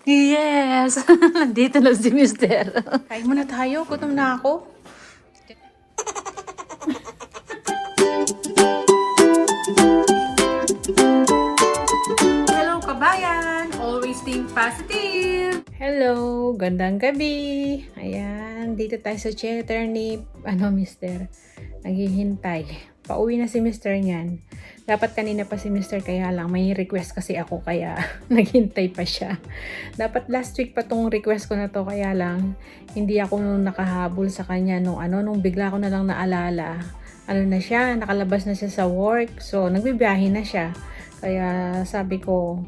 Yes! Nandito na si Mister. Kain muna tayo. Gutom na ako. Hello, kabayan! Always think positive! Hello! Gandang gabi! Ayan, dito tayo sa theater ni, Mister. Naghihintay. Pauwi na si Mister niyan. Dapat kanina pa si Mister, kaya lang may request kasi ako, kaya naghintay pa siya. Dapat last week pa tong request ko na to, kaya lang hindi ako nakahabol sa kanya nung bigla ko na lang naalala. Na siya, nakalabas na siya sa work. So, nagbibiyahe na siya. Kaya sabi ko,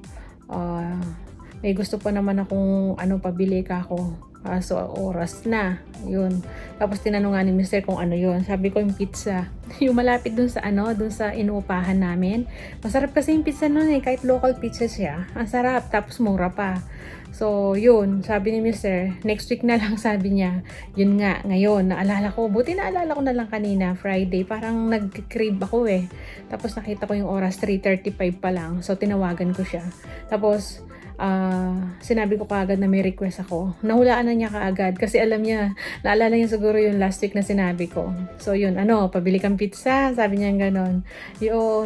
may gusto pa naman akong pabili ka ako. So, oras na. Yun. Tapos tinanong nga ni Mister kung ano yun. Sabi ko yung pizza. Yung malapit dun sa inuupahan namin. Masarap kasi yung pizza nun kahit local pizza siya. Ang sarap. Tapos mura pa. So, yun. Sabi ni Mister, next week na lang, sabi niya. Yun nga, ngayon, naalala ko. Buti naalala ko na lang kanina, Friday. Parang nag-crave ako Tapos nakita ko yung oras, 3:35 pa lang. So, tinawagan ko siya. Tapos, sinabi ko kaagad na may request ako. Nahulaan na niya kaagad kasi alam niya, naalala niya siguro yung last week na sinabi ko. So yun, pabili kang pizza, sabi niya ganon.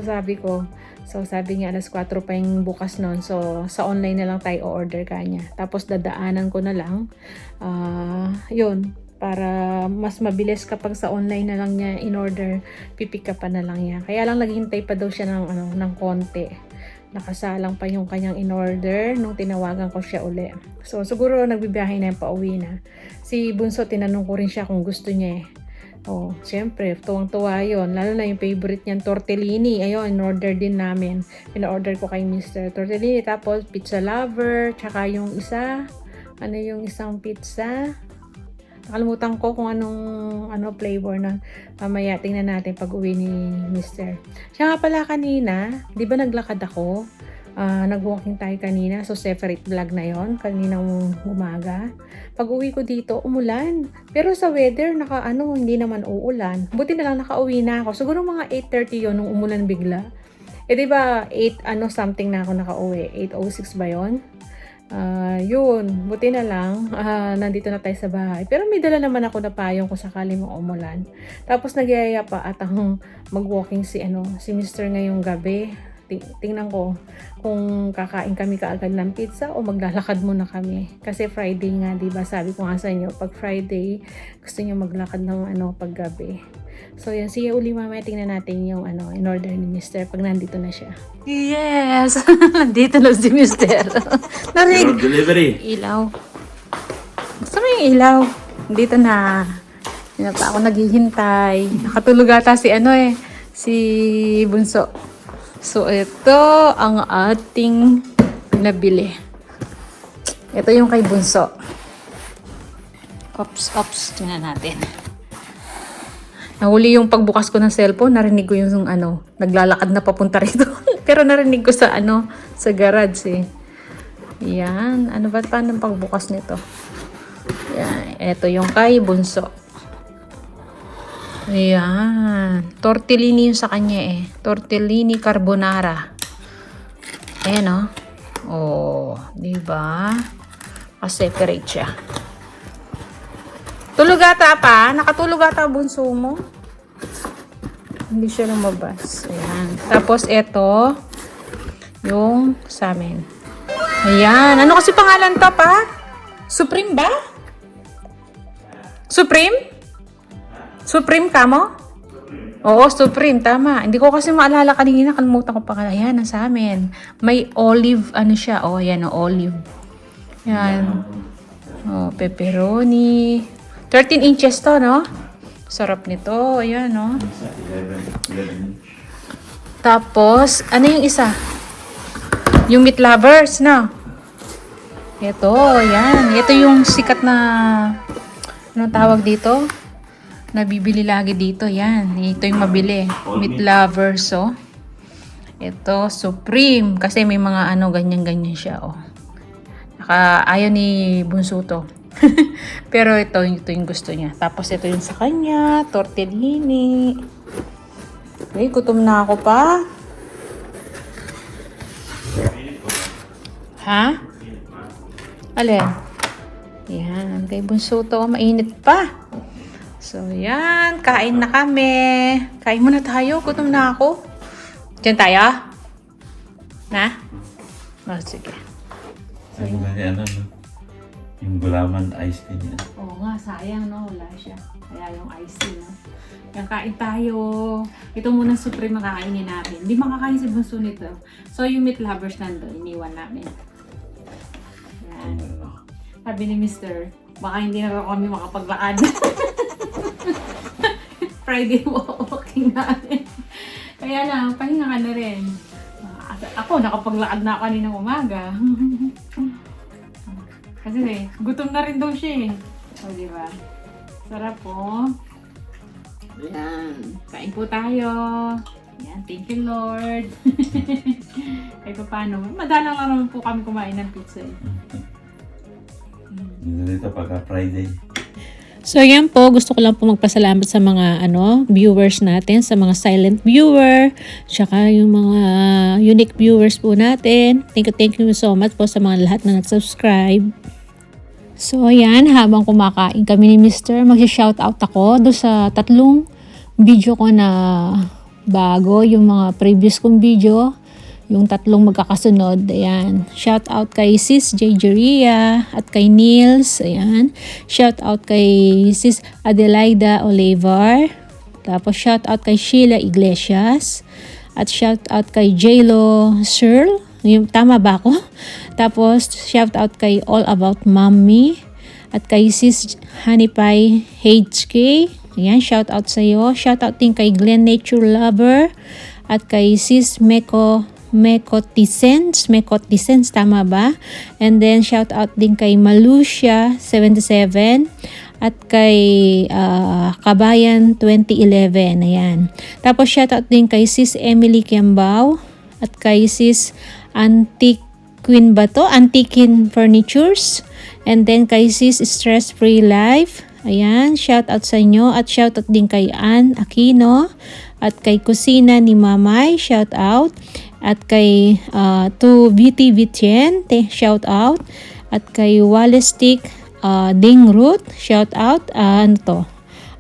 Sabi ko. So sabi niya alas 4 pa yung bukas nun. So sa online na lang tayo order kanya. Tapos dadaanan ko na lang. Yun, para mas mabilis kapag sa online na lang niya in order, pipick up pa na lang niya. Kaya lang naghintay pa daw siya ng konti. Nakasalang pa yung kanyang in-order nung tinawagan ko siya uli. So, siguro nagbibiyahe na yung pauwi na. Si Bunso, tinanong ko rin siya kung gusto niya syempre, tuwang-tuwa yun. Lalo na yung favorite niyang tortellini. Ayun, in-order din namin. Pina-order ko kay Mr. Tortellini. Tapos, pizza lover. Tsaka yung isa, yung isang pizza? Nakalimutan ko kung anong flavor na. Mamaya tingnan natin pag uwi ni Mister. Siya nga pala kanina, di ba naglakad ako? Nag-walking tayo kanina. So separate vlog na yon kaninang umaga. Pag uwi ko dito, umulan. Pero sa weather, hindi naman uulan. Buti na lang nakauwi na ako. Siguro mga 8:30 yon nung umulan bigla. Di ba 8 something na ako nakauwi. 8:06 ba yon? Yun, buti na lang, nandito na tayo sa bahay. Pero may dala naman ako na payong kung sakali mong umulan. Tapos nagyayaya pa at ang mag-walking si Mr. ngayong gabi. Tingnan ko kung kakain kami kaagad ng pizza o maglalakad muna kami. Kasi Friday nga, di ba? Sabi ko nga sa inyo, pag Friday, gusto niyo maglakad ng paggabi. So, yan. Sige uli mamaya, tingnan natin yung in-order ni Mister pag nandito na siya. Yes! Nandito na si Mister. Your delivery. Ilaw. Gusto mo yung ilaw? Dito na. Hindi pa ako naghihintay. Nakatulog ata si Bunso. So, ito ang ating nabili. Ito yung kay Bunso. Ops. Tingnan natin. Nahuli yung pagbukas ko ng cellphone, narinig ko yung naglalakad na papunta rito. Pero narinig ko sa garage Yan. Paano ang pagbukas nito? Yan. Ito yung kay Bunso. Ayan. Tortellini yung sa kanya Tortellini carbonara. Ayan diba? Separate siya. Tulog ata pa? Nakatulog ata Bunso mo? Hindi siya lumabas. Ayan. Tapos ito yung sa amin. Ayan. Ano kasi pangalan to pa? Supreme ba? Supreme? Supreme ka mo? Oo, Supreme. Tama. Hindi ko kasi maalala kanina. Kalimutan ko pa. Ayan, sa amin. May olive, siya. Ayan, olive. Ayan. Pepperoni. 13 inches to, no? Sarap nito. Ayan, no? 11. Tapos, yung isa? Yung meat lovers, no? Ito, yan. Ito yung sikat na, anong tawag dito? Nabibili lagi dito, yan. Ito yung mabili. Meat lovers, Ito, Supreme. Kasi may mga ganyan-ganyan siya, ayaw ni Bunso to. Pero ito yung gusto niya. Tapos ito yung sa kanya, tortellini. Gutom na ako pa. Ha? Alin? Yan, kay Bunso to, mainit pa. So, yan, kain na kami. Kain muna tayo, gutom na ako. Diyan tayo? Na? Oh, sige. Ay, ano, no? Yung gulaman ice tea niya. Oo nga, sayang, no? Wala siya. Kaya yung ice tea, no? Yan, kain tayo. Ito muna supreme makakainin natin. Hindi makakain si Bunso nito. So, yung meat lovers nandun, iniwan namin. Yan. Sabi ni Mr., baka hindi na raw kami makapaglakad. Friday walking natin. Kaya lang, pahinga ka na rin. Ako, nakapaglakad na kaninang umaga. Kasi gutom na rin daw siya eh. O, diba? Sarap po. Yan. Kain po tayo. Yan. Thank you, Lord. Kahit pa paano. Madalang lang naman po kami kumain ng pizza eh. Dito pagka Friday. So, yan po. Gusto ko lang po magpasalamat sa mga viewers natin, sa mga silent viewer, tsaka yung mga unique viewers po natin. Thank you so much po sa mga lahat na nag-subscribe. So, yan. Habang kumakain kami ni Mr., mag-shoutout ako doon sa 3 video ko na bago, yung mga previous kong video. Yung 3 magkakasunod, ayan. Shout out kay Sis J. Jeria at kay Niels, ayan. Shout out kay Sis Adelaida Olivar. Tapos shout out kay Sheila Iglesias. At shout out kay J-Lo Searle. Yung, tama ba ako? Tapos shout out kay All About Mommy. At kay Sis Hanipay HK. Ayan, shout out sa iyo. Shout out din kay Glen Nature Lover. At kay Sis Mekotisens, tama ba? And then, shout out din kay Malusia77 at kay Kabayan 2011. Ayan. Tapos, shout out din kay Sis Emily Kiambao at kay Sis Antiquin ba to? Antiquin Furnitures. And then, kay Sis Stress Free Life. Ayan. Shout out sa inyo. At shout out din kay Ann Aquino. At kay Kusina ni Mamay. Shout out. At kay to Beauty Vitien, shout out. At kay Wallestic Ding Root, shout out. Ano to?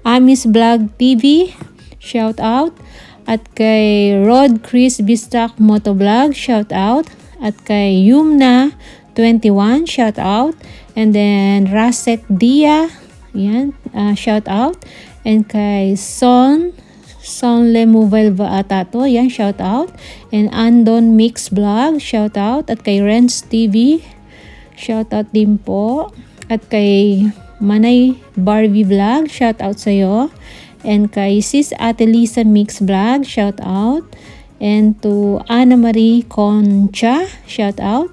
Amis Vlog TV, shout out. At kay Rod Chris Bistak Motovlog, shout out. At kay Yumna 21, shout out. And then Raset Dia, yan, shout out. And kay Son Lemoval ba ata to? Yan, shout out. And Andon Mix Vlog, shout out. At kay Renz TV, shout out din po. At kay Manay Barbie Vlog, shout out sa'yo. And kay Sis Ate Lisa Mix Vlog, shout out. And to Ana Marie Concha, shout out.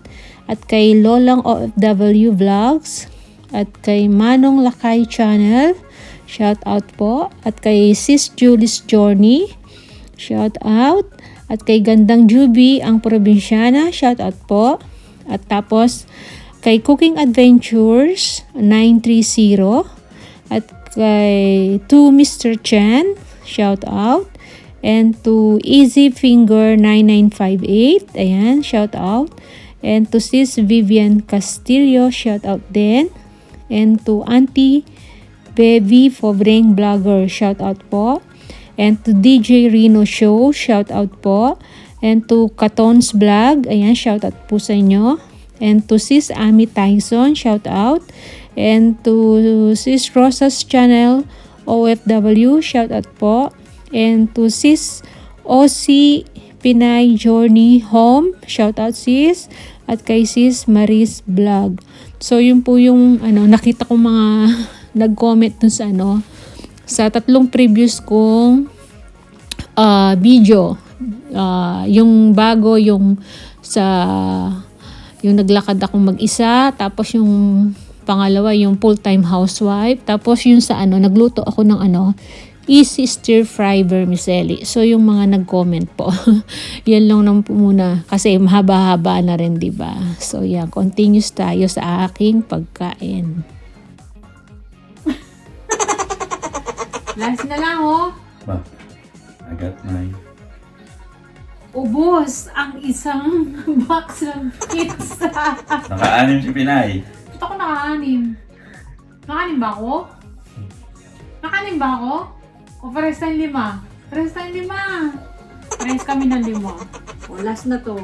At kay Lolang OFW Vlogs. At kay Manong Lakay Channel, shout out po. At kay Sis Julie's Journey, shout out. At kay Gandang Juby ang Probinsyana, shout out po. At tapos kay Cooking Adventures 930. At kay to Mr. Chen, shout out. And to Easy Finger 9958, ayan, shout out. And to Sis Vivian Castillo, shout out din. And to Auntie Baby Fobreng Vlogger, shout out po. And to DJ Rino Show, shout out po. And to Katons Vlog, ayan, shout out po sa inyo. And to Sis Ami Tyson, shout out. And to Sis Rosa's Channel OFW, shout out po. And to Sis OC Pinay Journey Home, shout out sis. At kay Sis Maris Vlog. So yun po yung nakita ko mga nag-comment dun sa sa 3 previous kong video. Yung bago, yung naglakad akong mag-isa, tapos yung pangalawa, yung full-time housewife, tapos yung sa nagluto ako ng easy stir fry vermicelli. So yung mga nag-comment po, yan lang naman po muna kasi mahaba-haba na rin, diba? So yan, continuous tayo sa aking pagkain. Last na lang, oh. Ba, I got mine. Ubos ang isang box ng pizza. Naka-anim si Pinay. naka-anim. Naka-anim ba ako? Naka-anim ba ako? O pares tayong 5? Pares tayong 5. Pares kami ng 5. O, last na to.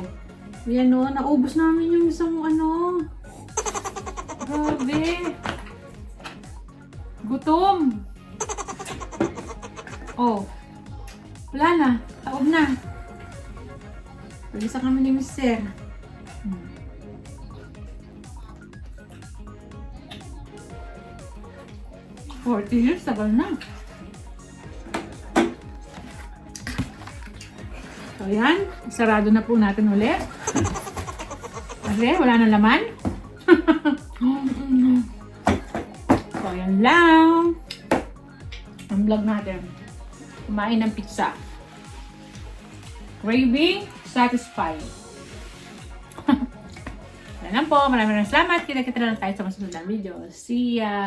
Yan o, naubos namin yung isang ano. Grabe. Gutom. Oh. Wala na. Taob na. Pag-isa kami ni Mr. 40 years, tagal na. So yan, sarado na po natin ulit. Kasi wala na laman. So yan lang. Ang vlog natin. Kumain ng pizza. Craving satisfied. Yan lang po. Maraming salamat. Kita-kita na lang tayo sa masunod na video. See ya!